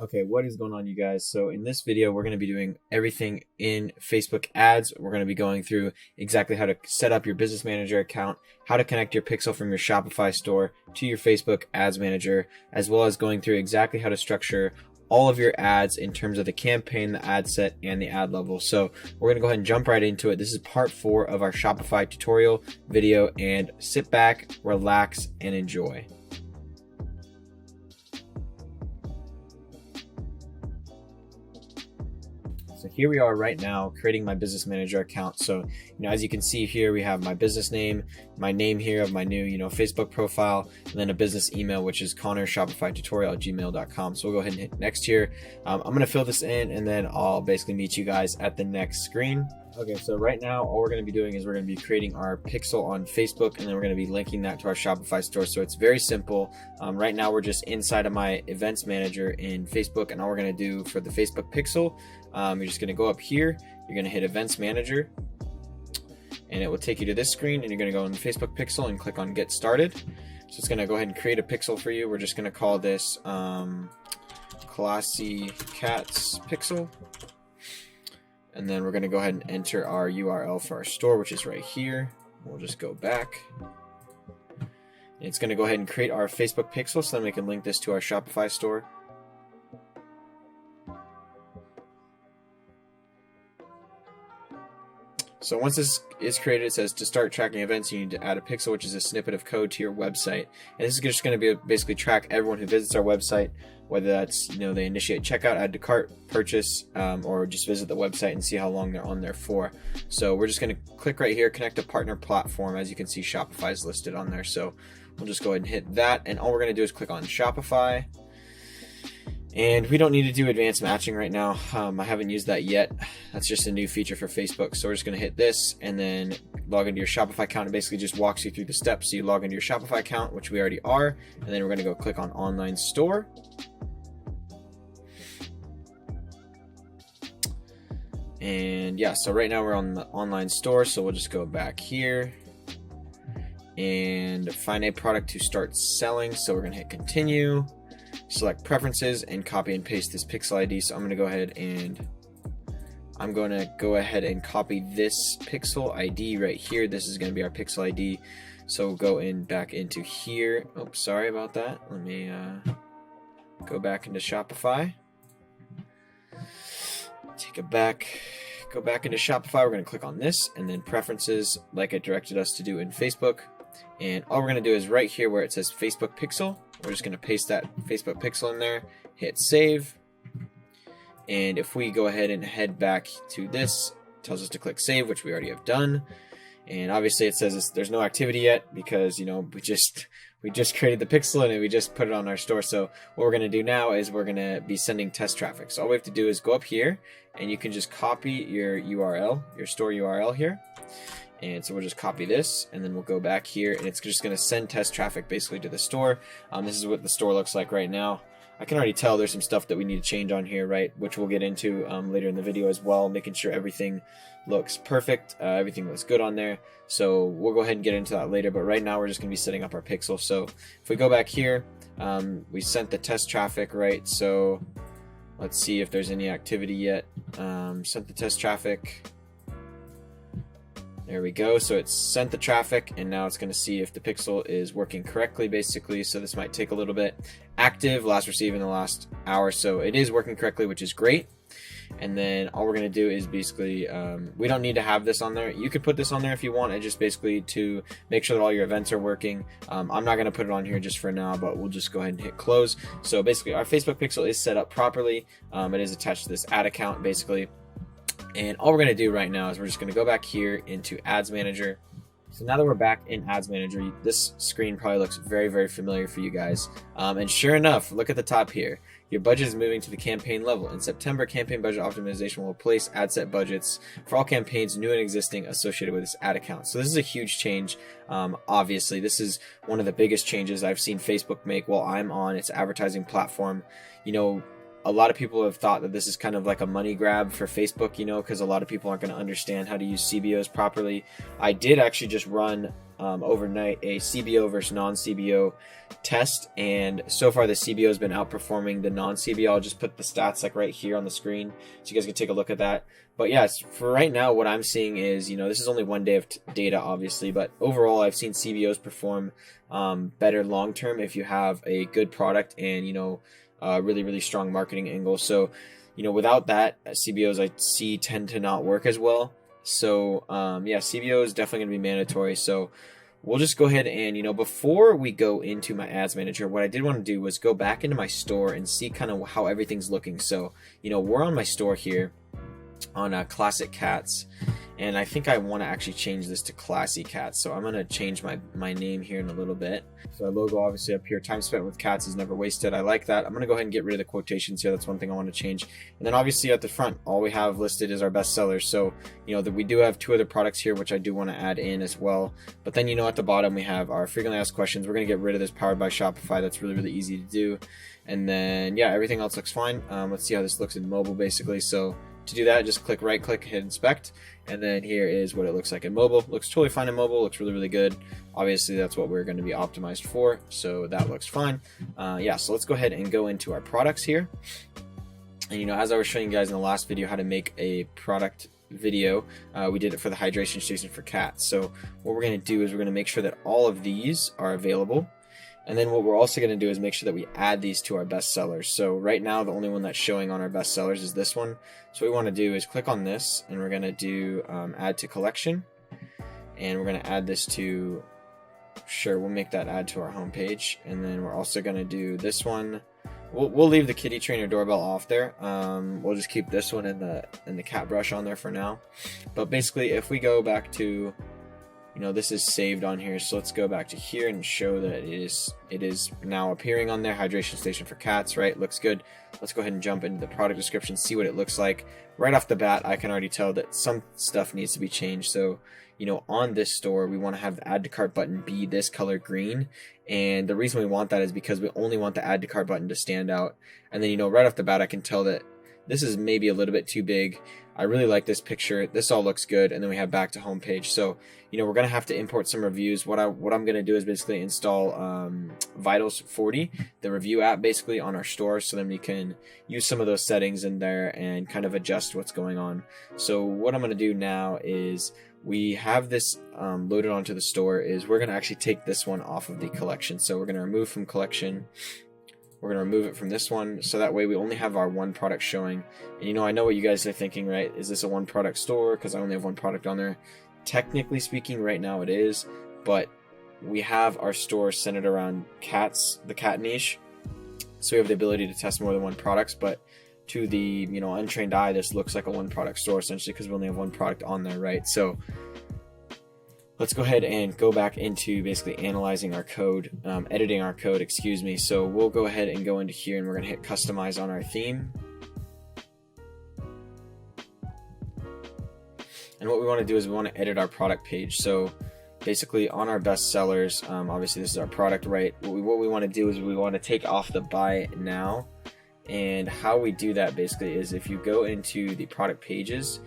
Okay, what is going on, you guys? So in this video, we're going to be doing everything in Facebook ads. We're going to be going through exactly how to set up your business manager account, how to connect your pixel from your Shopify store to your Facebook ads manager, as well as going through exactly how to structure all of your ads in terms of the campaign, the ad set, and the ad level. So we're going to go ahead and jump right into it. This is part 4 of our Shopify tutorial video, and sit back, relax, and enjoy. So here we are right now creating my business manager account. So, as you can see here, we have my business name, my name here of my new, Facebook profile, and then a business email, which is connorshopifytutorial@gmail.com. So we'll go ahead and hit next here. I'm going to fill this in, and then I'll basically meet you guys at the next screen. Okay, so right now all we're going to be doing is we're going to be creating our pixel on Facebook, and then we're going to be linking that to our Shopify store. So it's very simple. Right now we're just inside of my events manager in Facebook, and all we're going to do for the Facebook pixel, you're just going to go up here, you're going to hit events manager, and it will take you to this screen, and you're going to go in the Facebook pixel and click on get started. So it's going to go ahead and create a pixel for you. We're just going to call this Classy Cats Pixel. And then we're going to go ahead and enter our URL for our store, which is right here. We'll just go back. And it's going to go ahead and create our Facebook pixel, so then we can link this to our Shopify store. So once this is created, it says to start tracking events, you need to add a pixel, which is a snippet of code to your website. And this is just going to be basically track everyone who visits our website, whether that's, they initiate checkout, add to cart, purchase, or just visit the website and see how long they're on there for. So we're just going to click right here, connect a partner platform. As you can see, Shopify is listed on there. So we'll just go ahead and hit that. And all we're going to do is click on Shopify. And we don't need to do advanced matching right now. I haven't used that yet. That's just a new feature for Facebook. So we're just going to hit this and then log into your Shopify account. It basically just walks you through the steps. So you log into your Shopify account, which we already are. And then we're going to go click on online store. And yeah, so right now we're on the online store. So we'll just go back here and find a product to start selling. So we're going to hit continue. Select preferences and copy and paste this pixel ID. So I'm going to go ahead and copy this pixel ID right here. This is going to be our pixel ID. So we'll go in back into here. Oh, sorry about that. Let me go back into Shopify. Go back into Shopify. We're going to click on this and then preferences, like it directed us to do in Facebook. And all we're going to do is right here where it says Facebook pixel, we're just going to paste that Facebook pixel in there, hit save. And if we go ahead and head back to this, it tells us to click save, which we already have done. And obviously it says there's no activity yet because, we just created the pixel and we just put it on our store. So what we're going to do now is we're going to be sending test traffic. So all we have to do is go up here and you can just copy your URL, your store URL here. And so we'll just copy this and then we'll go back here and it's just going to send test traffic basically to the store. This is what the store looks like right now. I can already tell there's some stuff that we need to change on here, right? Which we'll get into later in the video as well, making sure everything looks perfect. Everything looks good on there. So we'll go ahead and get into that later. But right now we're just going to be setting up our pixel. So if we go back here, we sent the test traffic, right? So let's see if there's any activity yet. Sent the test traffic. There we go. So it's sent the traffic and now it's going to see if the pixel is working correctly basically. So this might take a little bit. Active, last received in the last hour. So it is working correctly, which is great. And then all we're going to do is basically, we don't need to have this on there. You could put this on there if you want. It just basically to make sure that all your events are working. I'm not going to put it on here just for now, but we'll just go ahead and hit close. So basically our Facebook pixel is set up properly. It is attached to this ad account basically. And all we're going to do right now is we're just going to go back here into Ads Manager. So now that we're back in Ads Manager, this screen probably looks very, very familiar for you guys. And sure enough, look at the top here. Your budget is moving to the campaign level. In September, campaign budget optimization will replace ad set budgets for all campaigns, new and existing, associated with this ad account. So this is a huge change. Obviously, this is one of the biggest changes I've seen Facebook make while I'm on its advertising platform. A lot of people have thought that this is kind of like a money grab for Facebook, because a lot of people aren't going to understand how to use CBOs properly. I did actually just run overnight a CBO versus non-CBO test, and so far the CBO has been outperforming the non-CBO. I'll just put the stats like right here on the screen so you guys can take a look at that. But yes, for right now, what I'm seeing is, this is only one day of data, obviously, but overall, I've seen CBOs perform better long term if you have a good product and really, really strong marketing angle. So, without that, CBOs I see tend to not work as well. So, CBO is definitely going to be mandatory. So, we'll just go ahead and, before we go into my ads manager, what I did want to do was go back into my store and see kind of how everything's looking. So, we're on my store here on Classic Cats, and I think I want to actually change this to Classy Cats. So I'm going to change my name here in a little bit. So our logo obviously up here, time spent with cats is never wasted. I like that. I'm going to go ahead and get rid of the quotations here. That's one thing I want to change. And then obviously at the front, all we have listed is our best sellers. So, that we do have 2 other products here, which I do want to add in as well. But then, at the bottom, we have our frequently asked questions. We're going to get rid of this powered by Shopify. That's really, really easy to do. And then, everything else looks fine. Let's see how this looks in mobile, basically. So to do that, just right click, hit inspect, and then here is what it looks like in mobile. Looks totally fine in mobile, looks really, really good. Obviously that's what we're going to be optimized for, so that looks fine. So let's go ahead and go into our products here. And as I was showing you guys in the last video how to make a product video, we did it for the hydration station for cats. So what we're going to do is we're going to make sure that all of these are available. And then what we're also going to do is make sure that we add these to our best sellers. So right now, the only one that's showing on our best sellers is this one. So what we want to do is click on this, and we're going to do add to collection. And we're going to add this to, we'll make that add to our homepage. And then we're also going to do this one. We'll leave the kitty trainer doorbell off there. We'll just keep this one and the cat brush on there for now. But basically, if we go back to, this is saved on here, so let's go back to here and show that it is now appearing on there. Hydration station for cats, right? Looks good. Let's go ahead and jump into the product description, see what it looks like. Right off the bat, I can already tell that some stuff needs to be changed. So, on this store, we want to have the add to cart button be this color green. And the reason we want that is because we only want the add to cart button to stand out. And then, right off the bat, I can tell that this is maybe a little bit too big. I really like this picture. This all looks good. And then we have back to homepage. So, we're going to have to import some reviews. What I'm going to do is basically install Vitals 40, the review app, basically on our store. So then we can use some of those settings in there and kind of adjust what's going on. So what I'm going to do now is we have this loaded onto the store is we're going to actually take this one off of the collection. So we're going to remove from collection. We're going to remove it from this one, so that way we only have our one product showing. And I know what you guys are thinking, right? Is this a one product store? Because I only have one product on there. Technically speaking, right now it is, but we have our store centered around cats, the cat niche. So we have the ability to test more than one products, but to the untrained eye, this looks like a one product store essentially because we only have one product on there, right? So let's go ahead and go back into basically analyzing our code, editing our code, excuse me. So we'll go ahead and go into here and we're going to hit customize on our theme. And what we want to do is we want to edit our product page. So basically on our best sellers, obviously this is our product, right? What we want to do is we want to take off the buy now. And how we do that basically is if you go into the product pages,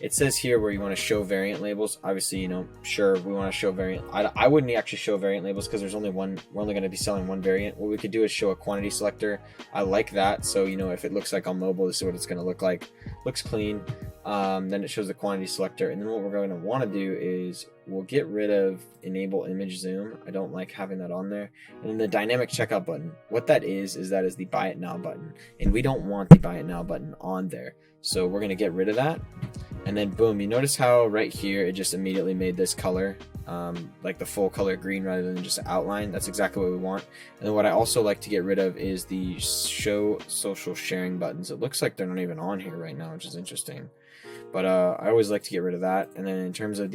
it says here where you want to show variant labels. Obviously, sure, we want to show variant. I wouldn't actually show variant labels because there's only one. We're only going to be selling one variant. What we could do is show a quantity selector. I like that. So, if it looks like on mobile, this is what it's going to look like. Looks clean. Then it shows the quantity selector. And then what we're going to want to do is we'll get rid of enable image zoom. I don't like having that on there. And then the dynamic checkout button. What that is the buy it now button. And we don't want the buy it now button on there. So we're going to get rid of that. And then boom, you notice how right here it just immediately made this color like the full color green rather than just outline. That's exactly what we want. And then what I also like to get rid of is the show social sharing buttons. It looks like they're not even on here right now, which is interesting. But I always like to get rid of that. And then in terms of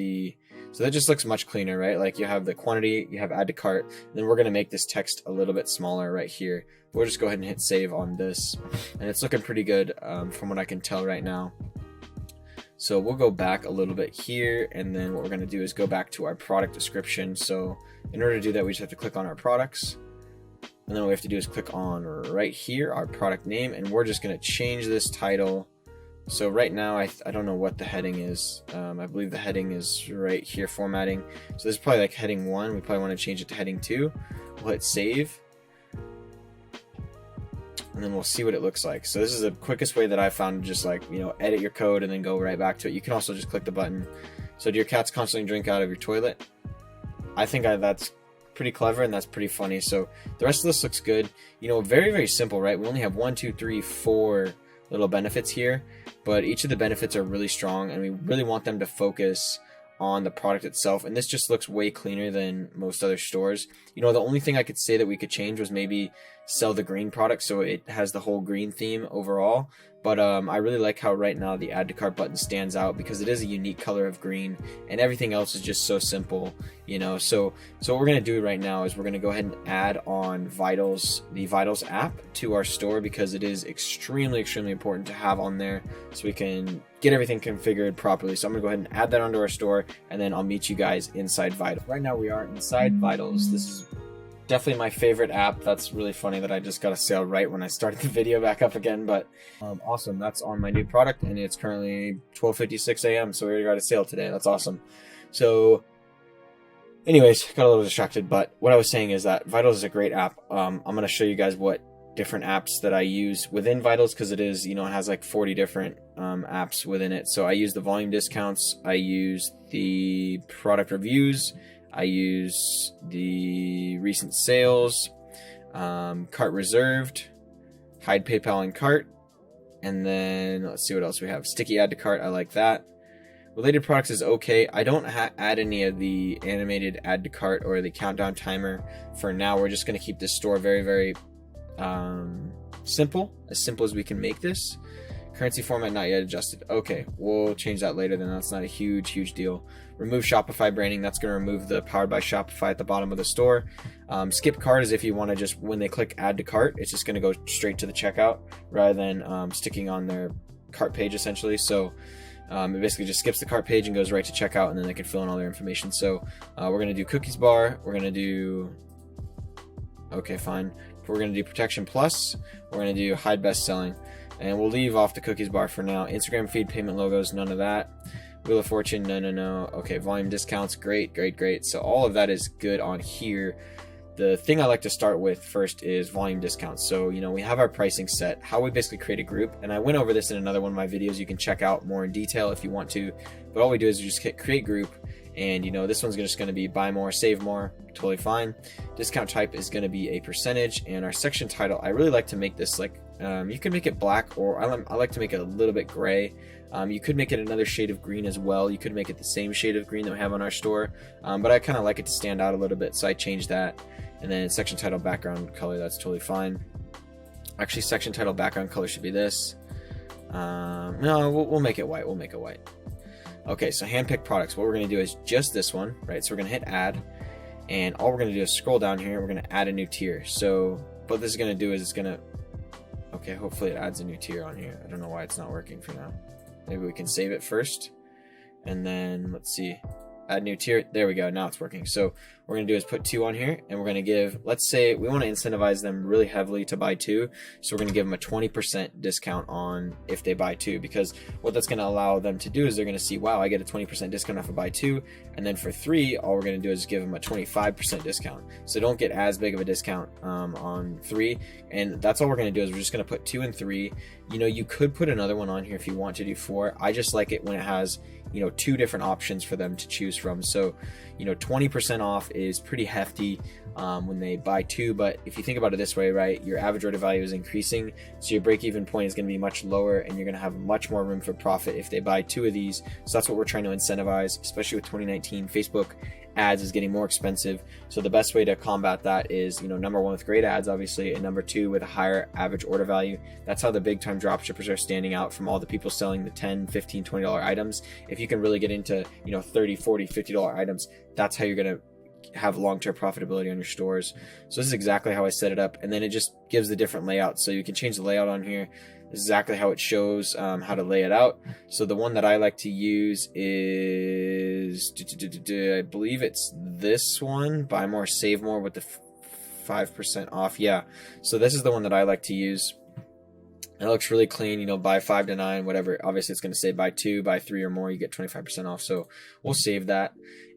so that just looks much cleaner, right? Like you have the quantity, you have add to cart, and then we're going to make this text a little bit smaller right here. We'll just go ahead and hit save on this. And it's looking pretty good from what I can tell right now. So we'll go back a little bit here, and then what we're going to do is go back to our product description. So in order to do that, we just have to click on our products. And then what we have to do is click on right here, our product name, and we're just going to change this title So right now, I don't know what the heading is. I believe the heading is right here, formatting. So this is probably like heading 1. We probably want to change it to heading 2. We'll hit save. And then we'll see what it looks like. So this is the quickest way that I found to just like, edit your code and then go right back to it. You can also just click the button. So do your cats constantly drink out of your toilet? I think that's pretty clever and that's pretty funny. So the rest of this looks good. Very, very simple, right? We only have 1, 2, 3, 4 little benefits here, but each of the benefits are really strong and we really want them to focus on the product itself. And this just looks way cleaner than most other stores. The only thing I could say that we could change was maybe sell the green product so it has the whole green theme overall. But I really like how right now the add to cart button stands out because it is a unique color of green and everything else is just so simple, So what we're going to do right now is we're going to go ahead and add on the Vitals app to our store because it is extremely, extremely important to have on there so we can get everything configured properly. So I'm going to go ahead and add that onto our store and then I'll meet you guys inside Vitals. Right now we are inside Vitals. This is definitely my favorite app. That's really funny that I just got a sale right when I started the video back up again, but awesome. That's on my new product and it's currently 12:56 a.m. so we already got a sale today. That's awesome. So anyways, got a little distracted, but what I was saying is that Vitals is a great app. I'm going to show you guys what different apps that I use within Vitals because it is, it has like 40 different apps within it. So I use the volume discounts, I use the product reviews, I use the recent sales, cart reserved, hide PayPal in cart, and then let's see what else we have. Sticky add to cart, I like that. Related products is okay. I don't add any of the animated add to cart or the countdown timer for now. We're just going to keep this store very, very simple as we can make this. Currency format not yet adjusted. Okay, we'll change that later then. That's not a huge deal. Remove Shopify branding. That's going to remove the Powered by Shopify at the bottom of the store. Skip cart is if you want to just, when they click add to cart, it's just going to go straight to the checkout rather than sticking on their cart page essentially. So it basically just skips the cart page and goes right to checkout and then they can fill in all their information. So we're going to do cookies bar. We're going to do, okay, fine. We're going to do protection plus. We're going to do hide best selling. And we'll leave off the cookies bar for now. Instagram feed, payment logos, none of that. Wheel of Fortune, no. Okay, volume discounts, great. So all of that is good on here. The thing I like to start with first is volume discounts. So, we have our pricing set, how we basically create a group. And I went over this in another one of my videos. You can check out more in detail if you want to. But all we do is we just hit create group. And, this one's just going to be buy more, save more, totally fine. Discount type is going to be a percentage. And our section title, I really like to make this like, you can make it black or I like to make it a little bit gray. You could make it another shade of green as well. You could make it the same shade of green that we have on our store. But I kind of like it to stand out a little bit. So I changed that. And then section title background color, that's totally fine. Actually, section title background color should be this. No, we'll make it white. We'll make it white. Okay, so handpicked products. What we're going to do is just this one, right? So we're going to hit add. And all we're going to do is scroll down here. We're going to add a new tier. So what this is going to do is it's going to... Okay, hopefully it adds a new tier on here. I don't know why it's not working for now. Maybe we can save it first. And then, let's see. Add new tier. There we go. Now it's working. So what we're going to do is put 2 on here. And we're going to give, let's say we want to incentivize them really heavily to buy 2. So we're going to give them a 20% discount on if they buy 2. Because what that's going to allow them to do is they're going to see, wow, I get a 20% discount if I buy 2. And then for 3, all we're going to do is give them a 25% discount. So don't get as big of a discount on 3. And that's all we're going to do is we're just going to put 2 and 3. You could put another one on here if you want to do 4. I just like it when it has 2 different options for them to choose from. So 20% off is pretty hefty when they buy 2, but if you think about it this way, right, your average order value is increasing, so your break-even point is going to be much lower and you're going to have much more room for profit if they buy 2 of these. So that's what we're trying to incentivize, especially with 2019. Facebook ads is getting more expensive, so the best way to combat that is, number 1 with great ads, obviously, and number 2 with a higher average order value. That's how the big time dropshippers are standing out from all the people selling the $10, $15, $20 items. If you can really get into $30, $40, $50 items, that's how you're going to have long-term profitability on your stores. So this is exactly how I set it up, and then it just gives the different layouts. So you can change the layout on here. This is exactly how it shows how to lay it out. So the one that I like to use is, I believe it's this one, buy more, save more with the 5% off. Yeah, so this is the one that I like to use. It looks really clean, you know, buy 5 to 9, whatever. Obviously, it's going to say buy 2, buy 3 or more, you get 25% off. So we'll save that.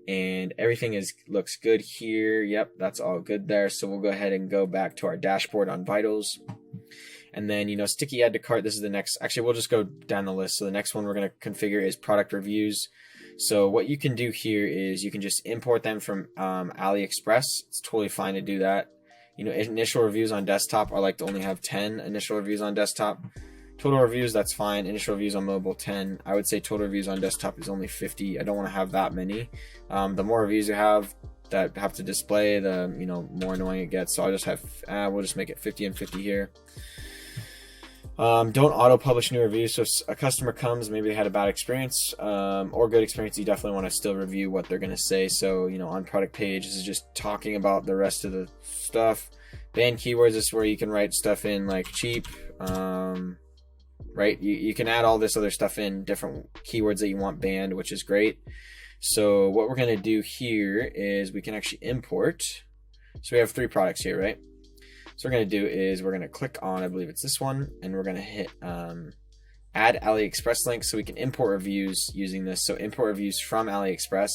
And everything looks good here. Yep, that's all good there. So we'll go ahead and go back to our dashboard on Vitals. And then, you know, sticky add to cart, this is the next. Actually, we'll just go down the list. So the next one we're going to configure is product reviews. So what you can do here is you can just import them from AliExpress. It's totally fine to do that. You know, initial reviews on desktop, I like to only have 10 initial reviews on desktop. Total reviews, that's fine. Initial reviews on mobile, 10. I would say total reviews on desktop is only 50. I don't want to have that many. The more reviews you have that have to display, the, you know, more annoying it gets. So I'll just have, we'll just make it 50 and 50 here. Don't auto publish new reviews. So if a customer comes, maybe they had a bad experience or good experience, you definitely want to still review what they're going to say. So, you know, on product page, this is just talking about the rest of the stuff. Ban keywords, this is where you can write stuff in like cheap, right? You can add all this other stuff in, different keywords that you want banned, which is great. So what we're going to do here is we can actually import. So we have 3 products here, right? So what we're going to do is we're going to click on, I believe it's this one, and we're going to hit add AliExpress link so we can import reviews using this. So import reviews from AliExpress.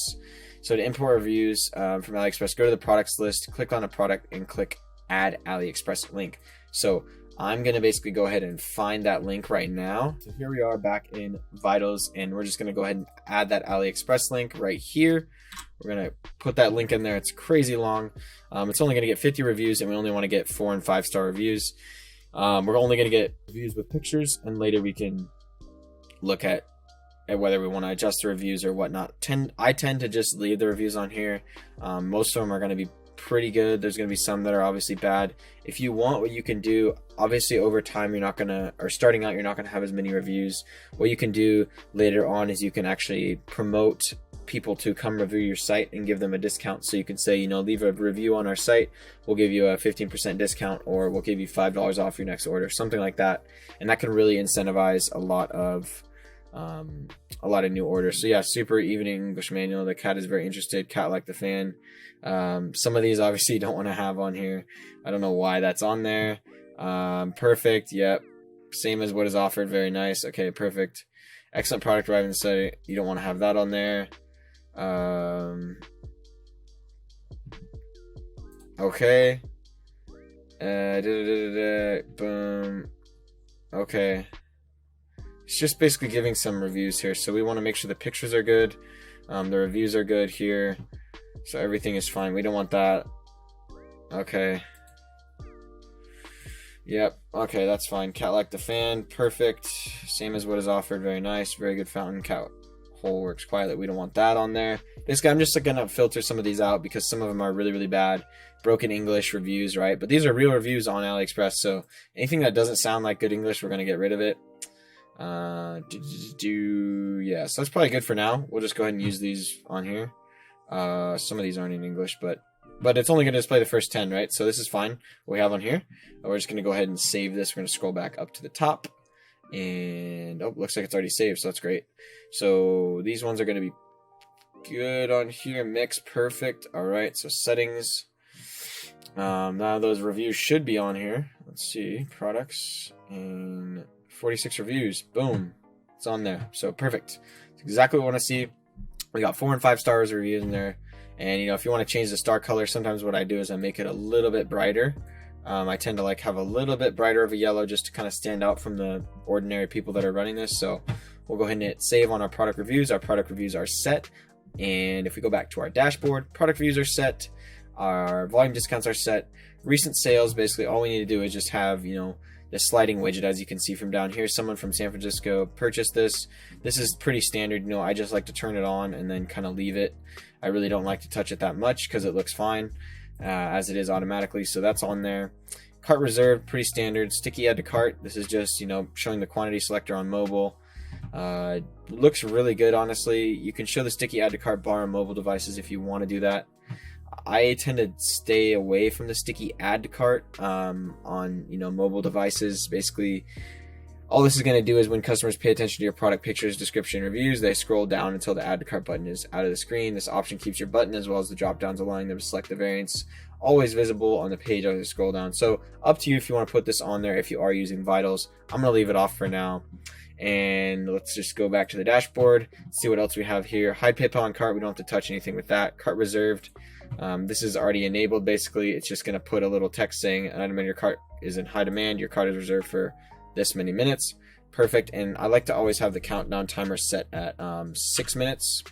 So to import reviews from AliExpress, go to the products list, click on a product, and click add AliExpress link. So I'm going to basically go ahead and find that link right now. So here we are back in Vitals, and we're just going to go ahead and add that AliExpress link right here. We're going to put that link in there. It's crazy long. It's only going to get 50 reviews, and we only want to get 4 and 5-star reviews. We're only going to get reviews with pictures, and later we can look at whether we want to adjust the reviews or whatnot. I tend to just leave the reviews on here. Most of them are going to be pretty good. There's going to be some that are obviously bad. If you want, what you can do, obviously over time you're not going to, or starting out you're not going to have as many reviews. What you can do later on is you can actually promote people to come review your site and give them a discount. So you can say, you know, leave a review on our site, we'll give you a 15% discount, or we'll give you $5 off your next order, something like that. And that can really incentivize a lot of new orders. So yeah, super evening English manual. The cat is very interested. Cat like the fan. Some of these obviously you don't want to have on here. I don't know why that's on there. Perfect. Yep. Same as what is offered. Very nice. Okay, perfect. Excellent product arriving site. You don't want to have that on there. Okay. Boom. Okay. It's just basically giving some reviews here. So we want to make sure the pictures are good. The reviews are good here. So everything is fine. We don't want that. Okay. Yep. Okay, that's fine. Cat like the fan. Perfect. Same as what is offered. Very nice. Very good fountain. Cat hole works quietly. We don't want that on there. Basically, I'm just going to filter some of these out because some of them are really, really bad. Broken English reviews, right? But these are real reviews on AliExpress. So anything that doesn't sound like good English, we're going to get rid of it. Yeah, so that's probably good for now. We'll just go ahead and use these on here. Some of these aren't in English, but it's only going to display the first 10, right? So this is fine. What we have on here. We're just going to go ahead and save this. We're going to scroll back up to the top, and looks like it's already saved, so that's great. So these ones are going to be good on here. Mix, perfect. All right, so settings. Now those reviews should be on here. Let's see, products and 46 reviews. Boom, it's on there. So perfect. It's exactly what we want to see. We got 4 and 5 stars reviews in there. And you know, if you want to change the star color, sometimes what I do is I make it a little bit brighter. I tend to like have a little bit brighter of a yellow just to kind of stand out from the ordinary people that are running this. So we'll go ahead and hit save on our product reviews. Our product reviews are set. And if we go back to our dashboard, product reviews are set. Our volume discounts are set. Recent sales, basically all we need to do is just have, you know, the sliding widget. As you can see from down here, someone from San Francisco purchased this. This is pretty standard. You know, I just like to turn it on and then kind of leave it. I really don't like to touch it that much because it looks fine as it is automatically. So that's on there. Cart reserved, pretty standard. Sticky add to cart. This is just, you know, showing the quantity selector on mobile. Looks really good, honestly. You can show the sticky add to cart bar on mobile devices if you want to do that. I tend to stay away from the sticky add to cart on, you know, mobile devices. Basically, all this is going to do is when customers pay attention to your product pictures, description, reviews, they scroll down until the add to cart button is out of the screen. This option keeps your button as well as the drop downs, allowing them to select the variants always visible on the page as you scroll down. So up to you if you want to put this on there if you are using vitals. I'm going to leave it off for now. And let's just go back to the dashboard, see what else we have here. Hide PayPal on cart, we don't have to touch anything with that. Cart reserved, this is already enabled basically. It's just going to put a little text saying an item in your cart is in high demand, your cart is reserved for this many minutes. Perfect. And I like to always have the countdown timer set at 6 minutes.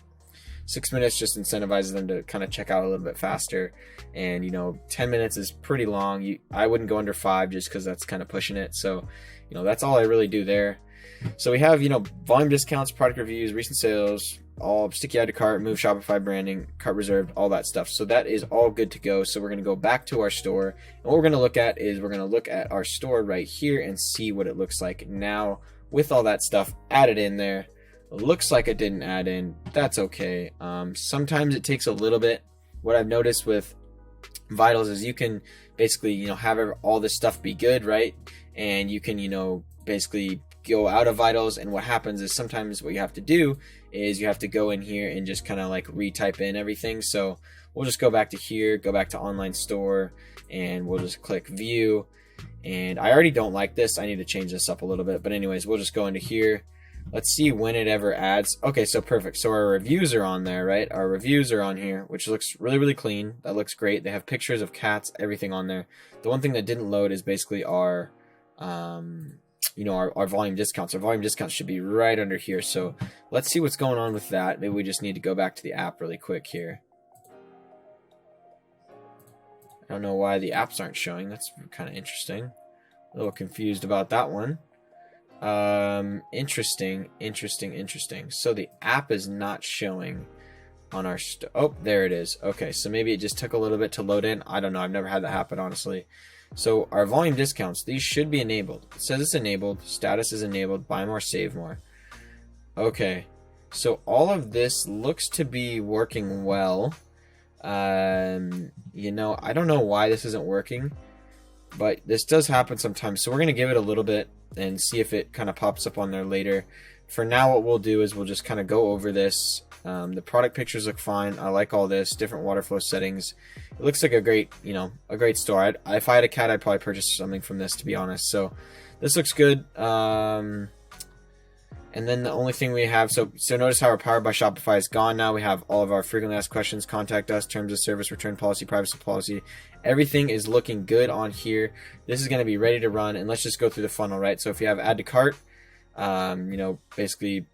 6 minutes just incentivizes them to kind of check out a little bit faster. And 10 minutes is pretty long. I wouldn't go under 5 just because that's kind of pushing it. So that's all I really do there. So we have, volume discounts, product reviews, recent sales, all sticky add to cart, move Shopify branding, cart reserved, all that stuff. So that is all good to go. So we're going to go back to our store. And what we're going to look at is we're going to look at our store right here and see what it looks like now with all that stuff added in there. It looks like it didn't add in. That's okay. Sometimes it takes a little bit. What I've noticed with vitals is you can basically, have all this stuff be good, right? And you can, basically go out of vitals, and what happens is sometimes what you have to do is you have to go in here and just kind of like retype in everything. So we'll just go back to here, go back to online store, and we'll just click view. And I already don't like this. I need to change this up a little bit, but anyways, we'll just go into here. Let's see when it ever adds. Okay, so perfect. So our reviews are on there, right? Our reviews are on here, which looks really, really clean. That looks great. They have pictures of cats, everything on there. The one thing that didn't load is basically our our volume discounts. Our volume discounts should be right under here. So let's see what's going on with that. Maybe we just need to go back to the app really quick here. I don't know why the apps aren't showing. That's kind of interesting. A little confused about that one. Interesting. So the app is not showing on our oh, there it is. Okay, so maybe it just took a little bit to load in. I don't know. I've never had that happen, honestly. So our volume discounts, these should be enabled. It says it's enabled. Status is enabled. Buy more, save more. Okay, so all of this looks to be working well. I don't know why this isn't working, but this does happen sometimes. So we're going to give it a little bit and see if it kind of pops up on there later. For now, what we'll do is we'll just kind of go over this. The product pictures look fine. I like all this, different water flow settings. It looks like a great, a great store. If I had a cat, I'd probably purchase something from this, to be honest. So this looks good. And then the only thing we have, so notice how our Powered by Shopify is gone now. We have all of our frequently asked questions, contact us, terms of service, return policy, privacy policy. Everything is looking good on here. This is going to be ready to run, and let's just go through the funnel, right? So if you have add to cart, basically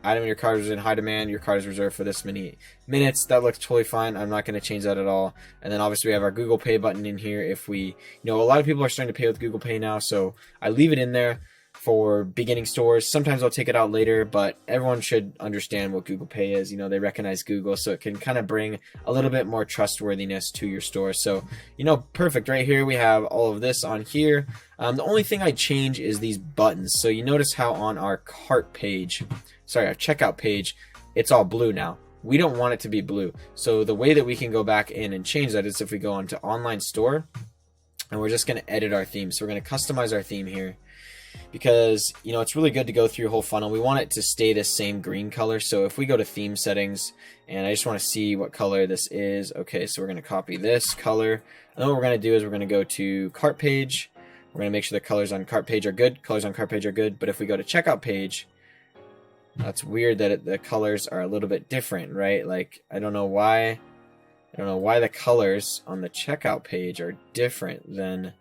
item in your cart is in high demand, your cart is reserved for this many minutes. That looks totally fine. I'm not going to change that at all. And then obviously we have our Google Pay button in here. If we, a lot of people are starting to pay with Google Pay now, so I leave it in there for beginning stores. Sometimes I'll take it out later, but everyone should understand what Google Pay is. They recognize Google, so it can kind of bring a little bit more trustworthiness to your store. So, perfect. Right here we have all of this on here. The only thing I change is these buttons. So you notice how on our cart page, our checkout page, it's all blue now. We don't want it to be blue. So the way that we can go back in and change that is if we go into online store, and we're just going to edit our theme. So we're going to customize our theme here, because it's really good to go through a whole funnel. We want it to stay the same green color. So if we go to theme settings, and I just want to see what color this is. Okay, so we're going to copy this color, and then what we're going to do is we're going to go to cart page. We're going to make sure the colors on cart page are good. Colors on cart page are good. But if we go to checkout page, that's weird that the colors are a little bit different, right? Like, I don't know why the colors on the checkout page are different than,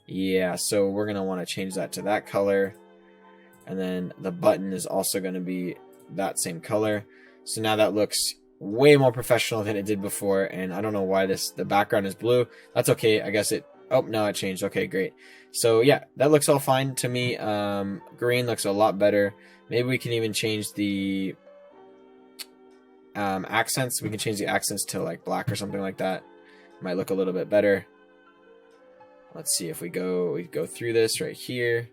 yeah, so we're going to want to change that to that color. And then the button is also going to be that same color. So now that looks way more professional than it did before. And I don't know why the background is blue. That's okay. I guess oh, no, it changed. Okay, great. So yeah, that looks all fine to me. Green looks a lot better. Maybe we can even change the accents. We can change the accents to like black or something like that. Might look a little bit better. Let's see if we go through this right here.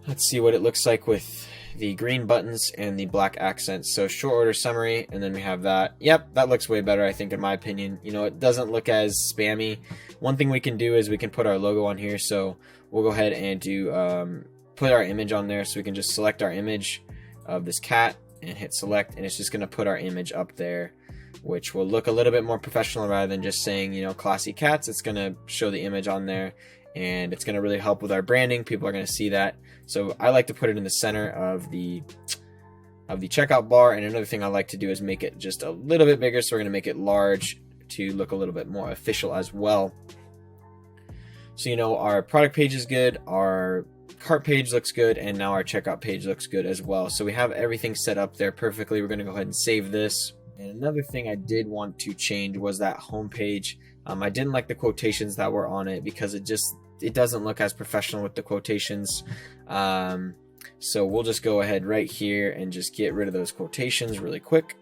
Let's see what it looks like with the green buttons and the black accents. So short order summary, and then we have that. Yep, that looks way better, I think, in my opinion. It doesn't look as spammy. One thing we can do is we can put our logo on here. So we'll go ahead and do put our image on there. So we can just select our image of this cat and hit select, and it's just going to put our image up there. which will look a little bit more professional rather than just saying, you know, classy cats. It's going to show the image on there, and it's going to really help with our branding. People are going to see that. So I like to put it in the center of the checkout bar. And another thing I like to do is make it just a little bit bigger. So we're going to make it large to look a little bit more official as well. So, you know, our product page is good, our cart page looks good, and now our checkout page looks good as well. So we have everything set up there perfectly. We're going to go ahead and save this. And another thing I did want to change was that home page. I didn't like the quotations that were on it because it doesn't look as professional with the quotations. So we'll just go ahead right here and just get rid of those quotations really quick.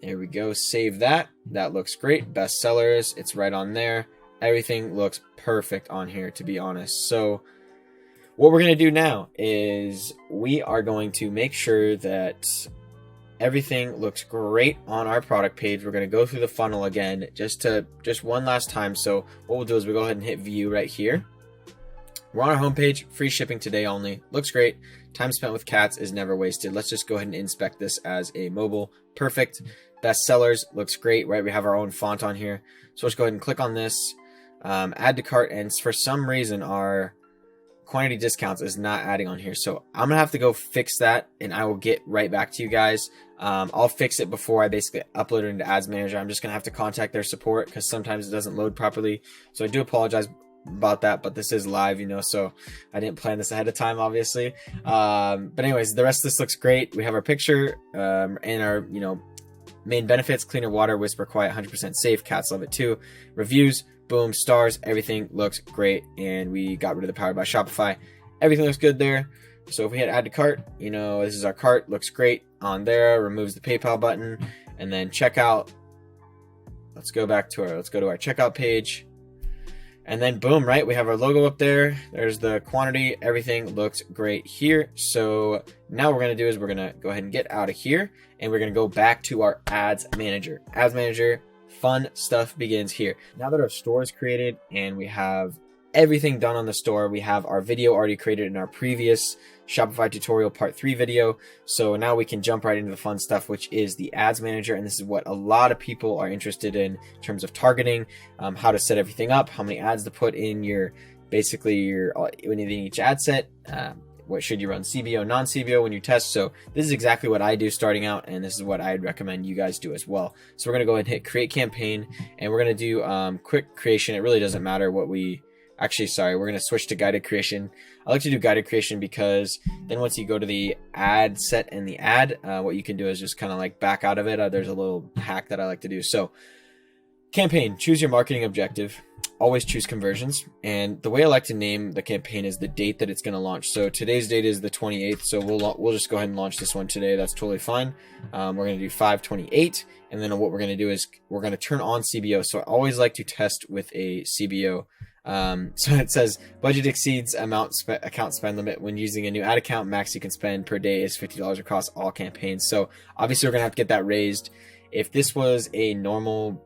There we go. Save that. That looks great. Bestsellers. It's right on there. Everything looks perfect on here, to be honest. So what we're going to do now is we are going to make sure that everything looks great on our product page. We're going to go through the funnel again just one last time. So what we'll do is we'll go ahead and hit view right here. We're on our homepage, free shipping today only. Looks great. Time spent with cats is never wasted. Let's just go ahead and inspect this as a mobile. Perfect. Bestsellers looks great, right? We have our own font on here. So let's go ahead and click on this, add to cart. And for some reason, our quantity discounts is not adding on here. So I'm going to have to go fix that, and I will get right back to you guys. I'll fix it before I basically upload it into Ads Manager. I'm just going to have to contact their support because sometimes it doesn't load properly. So I do apologize about that, but this is live, you know, so I didn't plan this ahead of time, obviously. But anyways, the rest of this looks great. We have our picture and our, you know, main benefits: cleaner water, whisper quiet, 100% safe, cats love it too. Reviews, boom, stars, everything looks great. And we got rid of the Powered by Shopify. Everything looks good there. So if we hit add to cart, you know, this is our cart, looks great on there. Removes the PayPal button, and then checkout. Let's go to our checkout page. And then boom, right? We have our logo up there. There's the quantity. Everything looks great here. So now what we're going to do is we're going to go ahead and get out of here, and we're going to go back to our Ads Manager. Ads Manager, fun stuff begins here. Now that our store is created and we have everything done on the store, we have our video already created in our previous Shopify tutorial part 3 video. So now we can jump right into the fun stuff, which is the Ads Manager. And this is what a lot of people are interested in terms of targeting, how to set everything up, how many ads to put in within each ad set. What should you run, CBO, non-CBO when you test? So this is exactly what I do starting out, and this is what I'd recommend you guys do as well. So we're going to go ahead and hit create campaign, and we're going to do quick creation. It really doesn't matter what we're going to switch to guided creation. I like to do guided creation because then once you go to the ad set and the ad, what you can do is just kind of like back out of it. There's a little hack that I like to do. So campaign, choose your marketing objective. Always choose conversions. And the way I like to name the campaign is the date that it's going to launch. So today's date is the 28th. So we'll just go ahead and launch this one today. That's totally fine. We're going to do 5/28. And then what we're going to do is we're going to turn on CBO. So I always like to test with a CBO. So it says budget exceeds account spend limit when using a new ad account. Max you can spend per day is $50 across all campaigns. So obviously we're going to have to get that raised. If this was a normal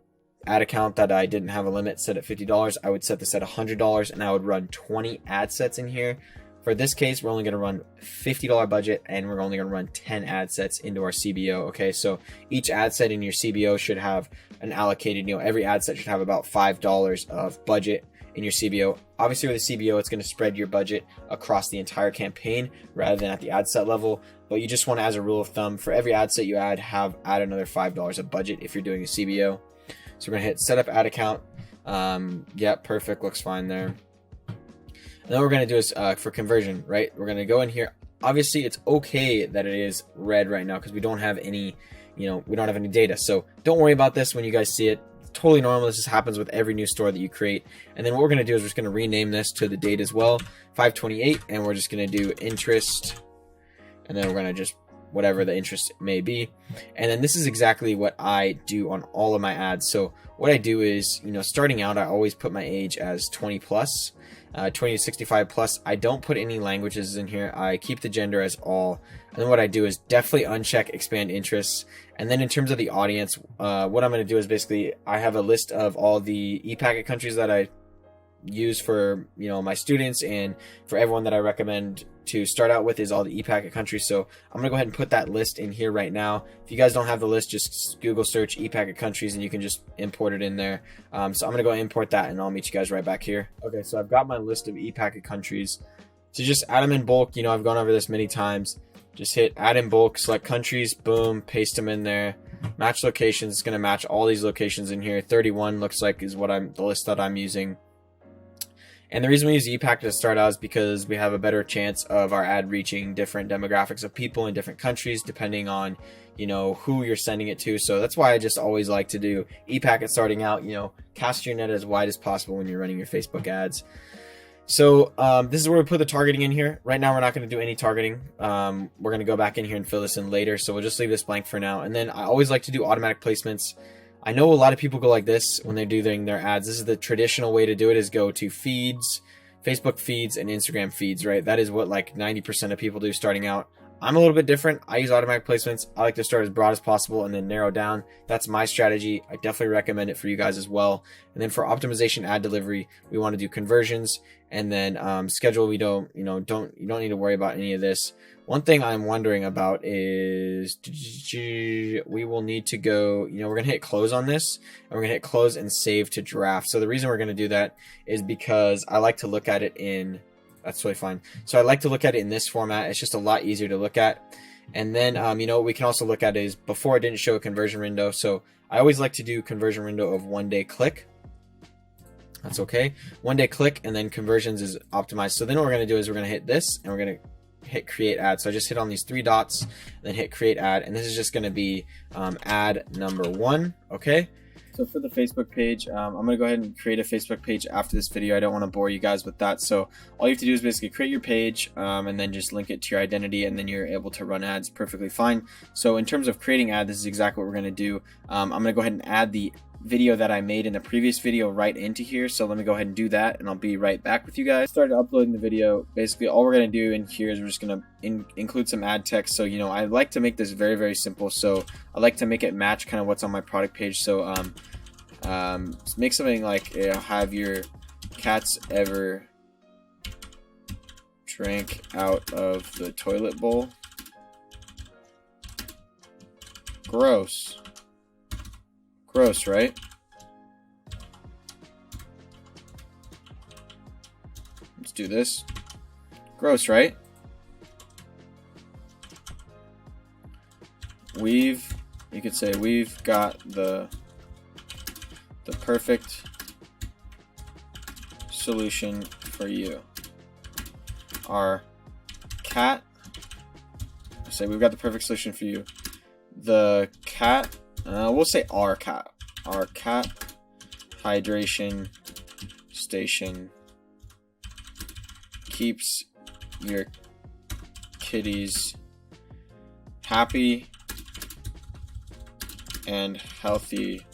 ad account that I didn't have a limit set at $50, I would set this at $100, and I would run 20 ad sets in here. For this case, we're only going to run $50 budget, and we're only going to run 10 ad sets into our CBO. Okay, so each ad set in your CBO should have an allocated, you know, every ad set should have about $5 of budget in your CBO. Obviously with a CBO, it's going to spread your budget across the entire campaign rather than at the ad set level. But you just want to, as a rule of thumb, for every ad set you add another $5 of budget if you're doing a CBO. So we're going to hit set up ad account. Yeah, perfect. Looks fine there. And then what we're going to do is for conversion, right? We're going to go in here. Obviously, it's okay that it is red right now because we don't have any, we don't have any data. So don't worry about this when you guys see it. It's totally normal. This just happens with every new store that you create. And then what we're going to do is we're just going to rename this to the date as well, 5/28, and we're just going to do interest. And then we're going to just whatever the interest may be. And then this is exactly what I do on all of my ads. So what I do is, starting out, I always put my age as 20 plus, 20 to 65 plus. I don't put any languages in here. I keep the gender as all. And then what I do is definitely uncheck expand interests. And then in terms of the audience, what I'm going to do is basically I have a list of all the e-packet countries that I use for, my students and for everyone that I recommend to start out with is all the ePacket countries. So I'm gonna go ahead and put that list in here right now. If you guys don't have the list, just Google search ePacket countries and you can just import it in there. So I'm gonna go import that and I'll meet you guys right back here. Okay, so I've got my list of ePacket countries. So just add them in bulk. I've gone over this many times. Just hit add in bulk, select countries, boom, paste them in there. Match locations, it's gonna match all these locations in here. 31 looks like is the list that I'm using. And the reason we use ePacket to start out is because we have a better chance of our ad reaching different demographics of people in different countries, depending on, who you're sending it to. So that's why I just always like to do ePacket starting out, cast your net as wide as possible when you're running your Facebook ads. So this is where we put the targeting in here. Right now, we're not going to do any targeting. We're going to go back in here and fill this in later. So we'll just leave this blank for now. And then I always like to do automatic placements. I know a lot of people go like this when they're doing their ads. This is the traditional way to do it, is go to feeds, Facebook feeds, and Instagram feeds, right? That is what like 90% of people do starting out. I'm a little bit different. I use automatic placements. I like to start as broad as possible and then narrow down. That's my strategy. I definitely recommend it for you guys as well. And then for optimization ad delivery, we want to do conversions, and then schedule. You don't need to worry about any of this. One thing I'm wondering about is we will need to go, we're going to hit close on this, and we're going to hit close and save to draft. So the reason we're going to do that is because I like to look at it in, that's totally fine. So I like to look at it in this format. It's just a lot easier to look at. And then, what we can also look at is before it didn't show a conversion window. So I always like to do conversion window of 1 day click. That's okay. 1 day click, and then conversions is optimized. So then what we're going to do is we're going to hit this, and we're going to hit create ad. So I just hit on these 3 dots, then hit create ad, and this is just going to be ad number 1. Okay. So for the Facebook page, I'm going to go ahead and create a Facebook page after this video. I don't want to bore you guys with that. So all you have to do is basically create your page and then just link it to your identity, and then you're able to run ads perfectly fine. So in terms of creating ad, this is exactly what we're going to do. I'm going to go ahead and add the video that I made in the previous video right into here. So let me go ahead and do that, and I'll be right back with you guys. Started uploading the video. Basically all we're going to do in here is we're just going to include some ad text. So I like to make this very, very simple. So I like to make it match kind of what's on my product page. So make something like, have your cats ever drank out of the toilet bowl? Gross. Gross, right? Let's do this. Gross, right? You could say we've got the perfect solution for you. Our cat, say we've got the perfect solution for you. The cat, we'll say our cat hydration station keeps your kitties happy and healthy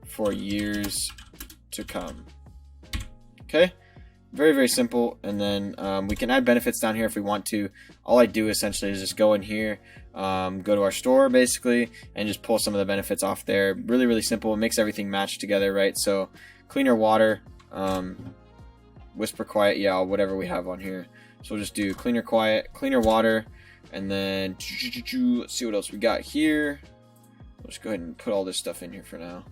for years to come. Okay, very, very simple. And then we can add benefits down here if we want to. All I do essentially is just go in here, go to our store basically, and just pull some of the benefits off there. Really, really simple. It makes everything match together, right? So cleaner water, whisper quiet, yeah, whatever we have on here. So we'll just do cleaner water, and then let's see what else we got here. Let's go ahead and put all this stuff in here for now.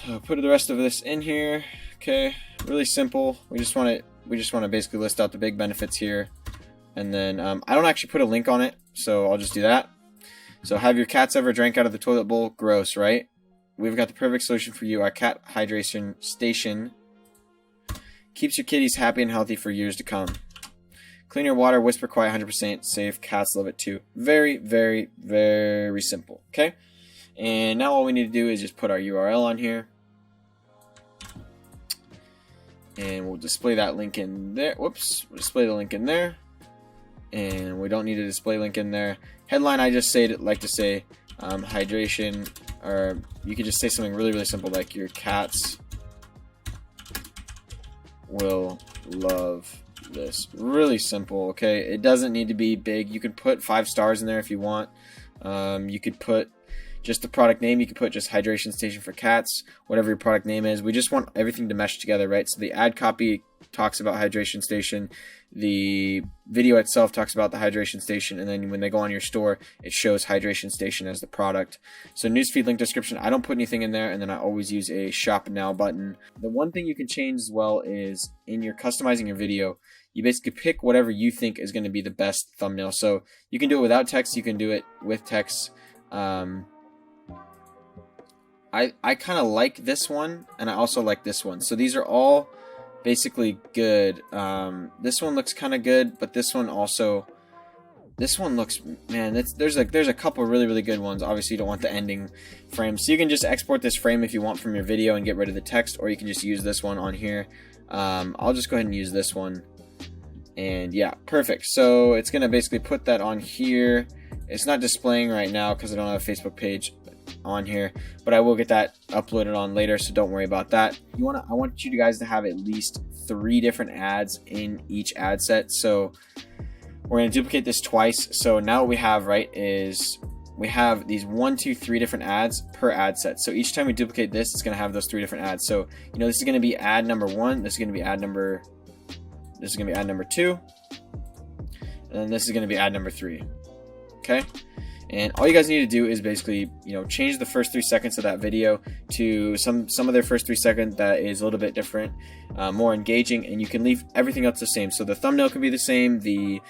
So put the rest of this in here. Okay, really simple. We just want to basically list out the big benefits here, and then I don't actually put a link on it, so I'll just do that. So have your cats ever drank out of the toilet bowl? Gross, right? We've got the perfect solution for you. Our cat hydration station keeps your kitties happy and healthy for years to come. Cleaner water, whisper quiet, 100% safe. Cats love it too. Very, very, very simple. Okay. And now all we need to do is just put our URL on here. And we'll display that link in there. Whoops. We'll display the link in there. And we don't need a display link in there. Headline, I just like to say hydration, or you could just say something really, really simple like your cats will love this. Really simple, okay? It doesn't need to be big. You can put 5 stars in there if you want. You could put, just the product name. You can put just hydration station for cats, whatever your product name is. We just want everything to mesh together, right? So the ad copy talks about hydration station, the video itself talks about the hydration station, and then when they go on your store, it shows hydration station as the product. So newsfeed link description, I don't put anything in there, and then I always use a shop now button. The one thing you can change as well is in your customizing your video, you basically pick whatever you think is going to be the best thumbnail. So you can do it without text, you can do it with text. I kind of like this one, and I also like this one. So these are all basically good. This one looks kind of good, but this one looks, man, there's a couple really good ones. Obviously you don't want the ending frame, so you can just export this frame if you want from your video and get rid of the text, or you can just use this one on here. I'll just go ahead and use this one, and yeah, perfect. So it's gonna basically put that on here. It's not displaying right now because I don't have a Facebook page on here, but I will get that uploaded on later, so don't worry about that. I want you guys to have at least 3 different ads in each ad set. So we're going to duplicate this twice. So now what we have, right, is we have these 1, 2, 3 different ads per ad set. So each time we duplicate this, it's going to have those 3 different ads. So this is going to be ad number 1, this is going to be ad number 2, and then this is going to be ad number 3. Okay. And all you guys need to do is basically, change the first 3 seconds of that video to some of their first 3 seconds that is a little bit different, more engaging, and you can leave everything else the same. So the thumbnail can be the same, the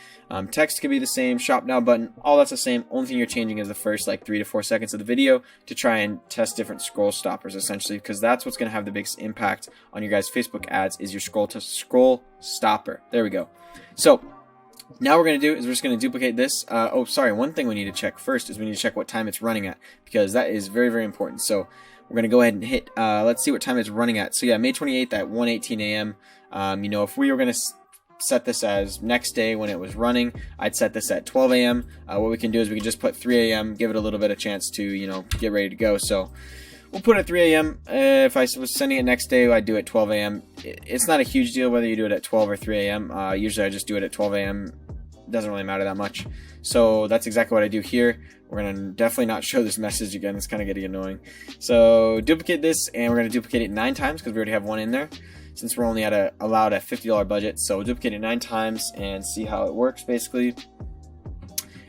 text can be the same, shop now button, all that's the same. Only thing you're changing is the first 3 to 4 seconds of the video to try and test different scroll stoppers, essentially, because that's what's going to have the biggest impact on your guys' Facebook ads is your scroll stopper. There we go. So now what we're going to do is we're just going to duplicate this. One thing we need to check first is we need to check what time it's running at, because that is very important. So we're going to go ahead and hit, let's see what time it's running at. So yeah, May 28th at 1:18 a.m. If we were going to set this as next day when it was running, I'd set this at 12 a.m. What we can do is we can just put 3 a.m., give it a little bit of chance to, get ready to go. So we'll put it at 3 a.m. If I was sending it next day, I'd do it 12 a.m. It's not a huge deal whether you do it at 12 or 3 a.m. Usually I just do it at 12 a.m. It doesn't really matter that much. So that's exactly what I do here. We're going to definitely not show this message again. It's kind of getting annoying. So duplicate this, and we're going to duplicate it 9 times because we already have 1 in there, since we're only allowed a $50 budget. So we'll duplicate it 9 times and see how it works, basically.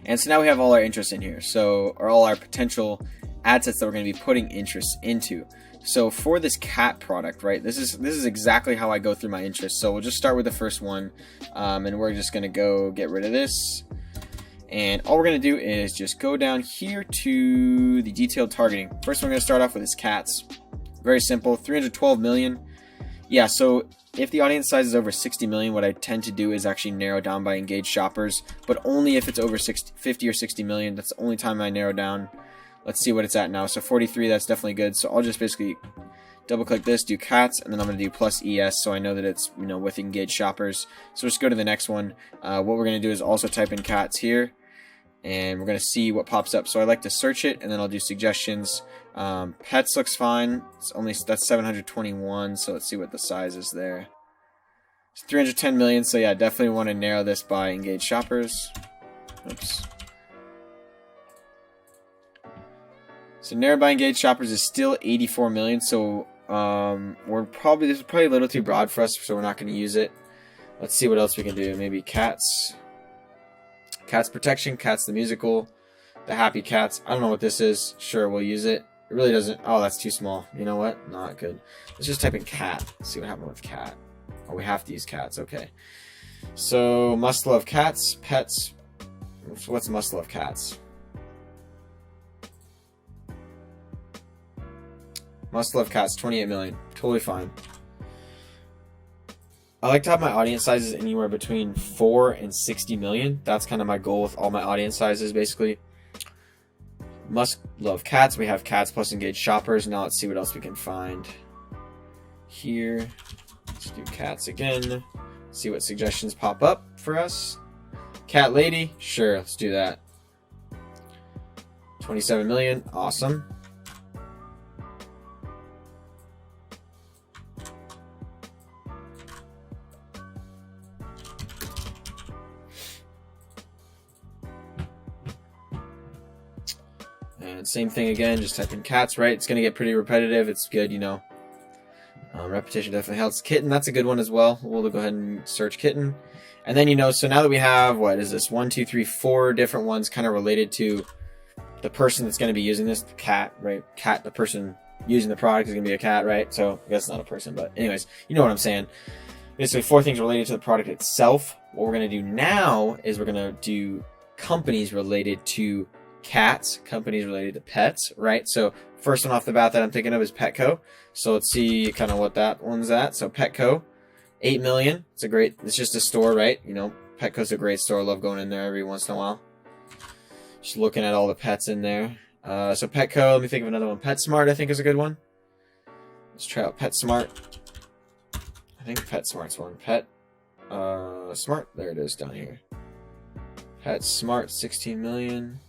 And so now we have all our interests in here. Or all our potential ad sets that we're going to be putting interests into. So for this cat product, right, this is exactly how I go through my interests. So we'll just start with the first one, and we're just going to go get rid of this. And all we're going to do is just go down here to the detailed targeting. First one we're going to start off with is cats. Very simple, 312 million. Yeah, so if the audience size is over 60 million, what I tend to do is actually narrow down by engaged shoppers, but only if it's over 50 or 60 million. That's the only time I narrow down. Let's see what it's at now. So 43, that's definitely good. So I'll just basically double click this, do cats, and then I'm going to do plus ES so I know that it's, with engaged shoppers. So just go to the next one. What we're going to do is also type in cats here, and we're going to see what pops up. So I like to search it, and then I'll do suggestions. Pets looks fine. That's 721. So let's see what the size is there. It's 310 million. So yeah, definitely want to narrow this by engaged shoppers. Oops. So narrowed by engaged shoppers is still 84 million. So this is probably a little too broad for us, so we're not going to use it. Let's see what else we can do. Maybe cats. Cats protection, cats the musical, the happy cats. I don't know what this is. Sure, we'll use it. It really doesn't. Oh, that's too small. You know what? Not good. Let's just type in cat. Let's see what happened with cat. Oh, we have to use cats. Okay. So must love cats, pets. What's must love cats? Must love cats, 28 million. Totally fine. I like to have my audience sizes anywhere between 4 and 60 million. That's kind of my goal with all my audience sizes, basically. Must love cats. We have cats plus engaged shoppers. Now let's see what else we can find here. Let's do cats again. See what suggestions pop up for us. Cat lady. Sure, let's do that. 27 million. Awesome. And same thing again, just type in cats, right? It's going to get pretty repetitive. It's good, you know. Repetition definitely helps. Kitten, that's a good one as well. We'll go ahead and search kitten. And then, you know, so now that we have, what is this? 1, 2, 3, 4 different ones kind of related to the person that's going to be using this, the cat, right? Cat, the person using the product is going to be a cat, right? So I guess not a person, but anyways, you know what I'm saying. Basically 4 things related to the product itself. What we're going to do now is we're going to do companies related to cats, companies related to pets, right? So first one off the bat that I'm thinking of is Petco. So let's see kind of what that one's at. So Petco, 8 million. It's just a store, right? You know, Petco's a great store. I love going in there every once in a while. Just looking at all the pets in there. So Petco, let me think of another one. PetSmart, I think, is a good one. Let's try out PetSmart. I think PetSmart's one. Smart, there it is down here. PetSmart, 16 million.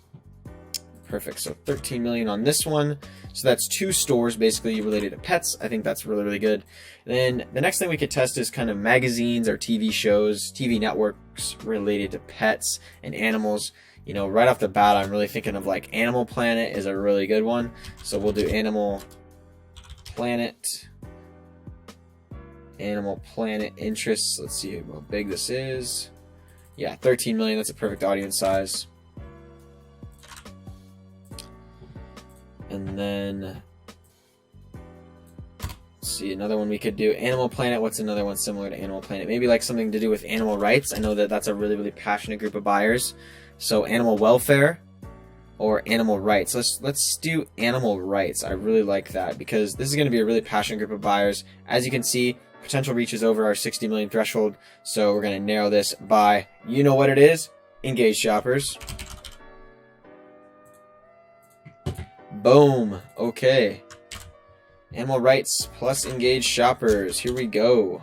Perfect. So 13 million on this one. So that's 2 stores basically related to pets. I think that's really, really good. Then the next thing we could test is kind of magazines or TV shows, TV networks related to pets and animals. You know, right off the bat, I'm really thinking of like Animal Planet is a really good one. So we'll do Animal Planet. Animal Planet interests. Let's see how big this is. Yeah, 13 million. That's a perfect audience size. And then, let's see, another one we could do. Animal Planet. What's another one similar to Animal Planet? Maybe like something to do with animal rights. I know that that's a really, really passionate group of buyers. So animal welfare or animal rights. Let's do animal rights. I really like that because this is going to be a really passionate group of buyers. As you can see, potential reaches over our 60 million threshold. So we're going to narrow this by, you know what it is? Engaged shoppers. Boom. Okay. Animal rights plus engaged shoppers. Here we go.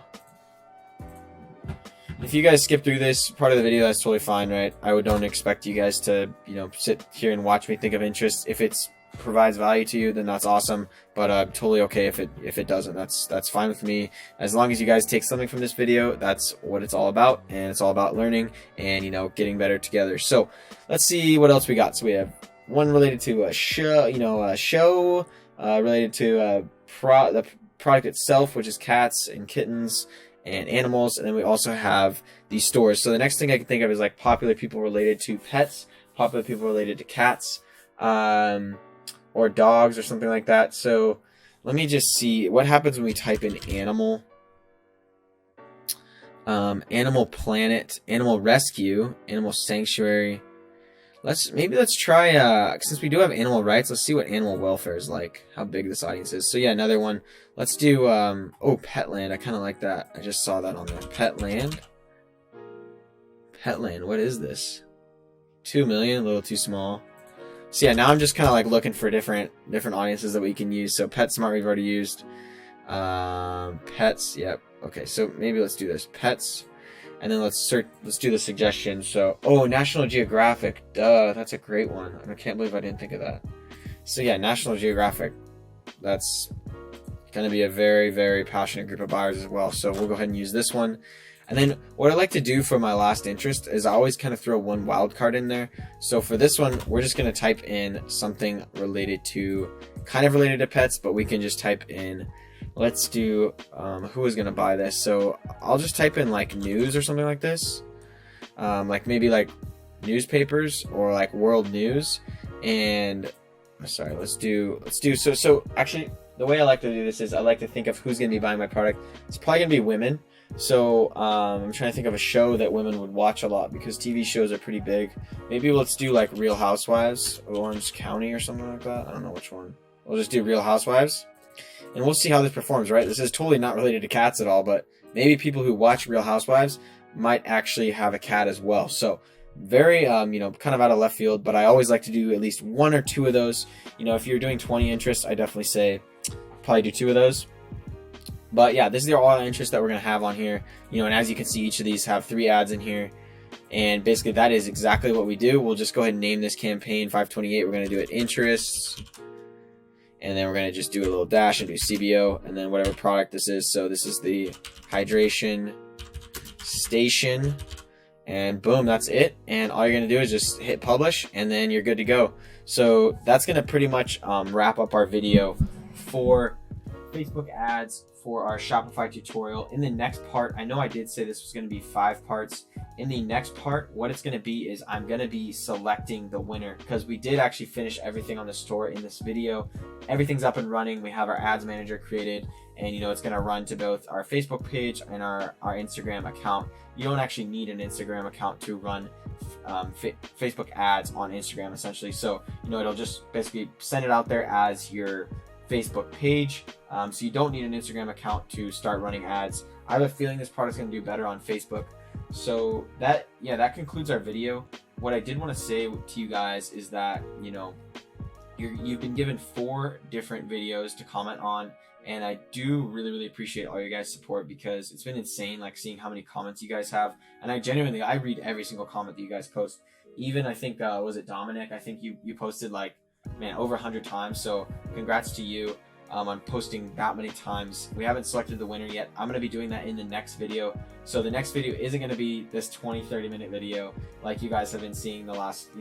If you guys skip through this part of the video, that's totally fine, right? I don't expect you guys to, you know, sit here and watch me think of interest. If it provides value to you, then that's awesome. But totally okay if it doesn't. That's fine with me. As long as you guys take something from this video, that's what it's all about, and it's all about learning and, you know, getting better together. So let's see what else we got. So we have one related to a show, related to the product itself, which is cats and kittens and animals, and then we also have these stores. So the next thing I can think of is like popular people related to pets, popular people related to cats, or dogs or something like that. So let me just see what happens when we type in animal. Animal Planet, Animal Rescue, Animal Sanctuary. Let's try, since we do have animal rights, let's see what animal welfare is like, how big this audience is. So yeah, another one. Let's do, Petland. I kind of like that. I just saw that on there. Petland. Petland, what is this? 2 million, a little too small. So yeah, now I'm just kind of like looking for different audiences that we can use. So PetSmart we've already used. Pets, yep. Okay, so maybe let's do this. Pets. And then let's do the suggestion. So, National Geographic. Duh, that's a great one. I can't believe I didn't think of that. So yeah, National Geographic. That's going to be a very, very passionate group of buyers as well. So we'll go ahead and use this one. And then what I like to do for my last interest is I always kind of throw one wild card in there. So for this one, we're just going to type in something related to pets, but we can just type in, let's do, who is going to buy this? So I'll just type in like news or something like this. Like maybe like newspapers or like world news. And sorry, let's do, so actually the way I like to do this is I like to think of who's going to be buying my product. It's probably going to be women. So I'm trying to think of a show that women would watch a lot because TV shows are pretty big. Maybe let's do like Real Housewives, Orange County or something like that. I don't know which one. We'll just do Real Housewives. And we'll see how this performs, right? This is totally not related to cats at all, but maybe people who watch Real Housewives might actually have a cat as well. So very, kind of out of left field, but I always like to do at least 1 or 2 of those. You know, if you're doing 20 interests, I definitely say probably do 2 of those. But yeah, this is all the interests that we're going to have on here. You know, and as you can see, each of these have 3 ads in here. And basically that is exactly what we do. We'll just go ahead and name this campaign 528. We're going to do it interests. And then we're going to just do a little dash and do CBO and then whatever product this is. So this is the hydration station. and boom, that's it. And all you're gonna do is just hit publish, and then you're good to go. So that's gonna pretty much wrap up our video for Facebook ads for our Shopify tutorial. In the next part, I know I did say this was going to be 5 parts. In the next part, what it's going to be is I'm going to be selecting the winner, because we did actually finish everything on the store in this video. Everything's up and running. We have our ads manager created, and it's going to run to both our Facebook page and our Instagram account. You don't actually need an Instagram account to run Facebook ads on Instagram, essentially. So it'll just basically send it out there as your Facebook page, so you don't need an Instagram account to start running ads. I have a feeling this product's going to do better on Facebook. So that concludes our video. What I did want to say to you guys is that you've been given 4 different videos to comment on, and I do really appreciate all your guys' support, because it's been insane, like, seeing how many comments you guys have. And I read every single comment that you guys post. Even I think was it Dominic? I think you posted like, man, over 100 times. So congrats to you on posting that many times. We haven't selected the winner yet. I'm going to be doing that in the next video. So the next video isn't going to be this 20-30 minute video like you guys have been seeing the last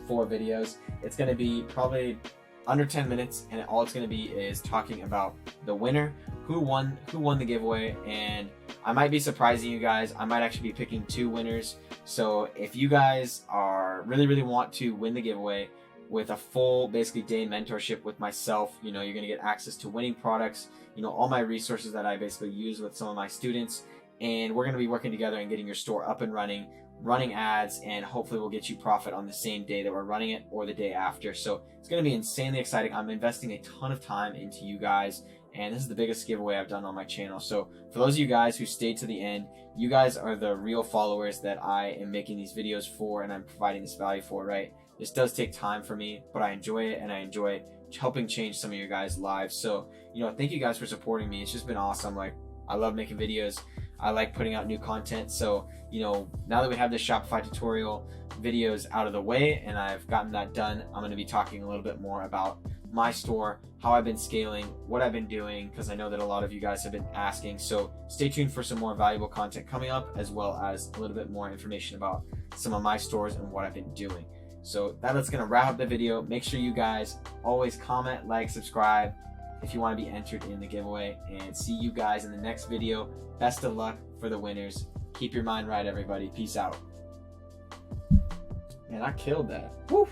4 videos. It's going to be probably under 10 minutes, and all it's going to be is talking about the winner, who won the giveaway. And I might be surprising you guys. I might actually be picking 2 winners. So if you guys are really want to win the giveaway with a full basically day mentorship with myself, you're going to get access to winning products, all my resources that I basically use with some of my students, and we're going to be working together and getting your store up and running ads, and hopefully we'll get you profit on the same day that we're running it or the day after. So it's going to be insanely exciting. I'm investing a ton of time into you guys, and this is the biggest giveaway I've done on my channel. So for those of you guys who stayed to the end, you guys are the real followers that I am making these videos for, and I'm providing this value for, right? This does take time for me, but I enjoy it, and I enjoy helping change some of your guys' lives. So, thank you guys for supporting me. It's just been awesome. Like, I love making videos. I like putting out new content. So, now that we have this Shopify tutorial videos out of the way and I've gotten that done, I'm going to be talking a little bit more about my store, how I've been scaling, what I've been doing, because I know that a lot of you guys have been asking. So stay tuned for some more valuable content coming up, as well as a little bit more information about some of my stores and what I've been doing. So that's going to wrap up the video. Make sure you guys always comment, like, subscribe if you want to be entered in the giveaway, and see you guys in the next video. Best of luck for the winners. Keep your mind right, everybody. Peace out. Man, I killed that. Woo!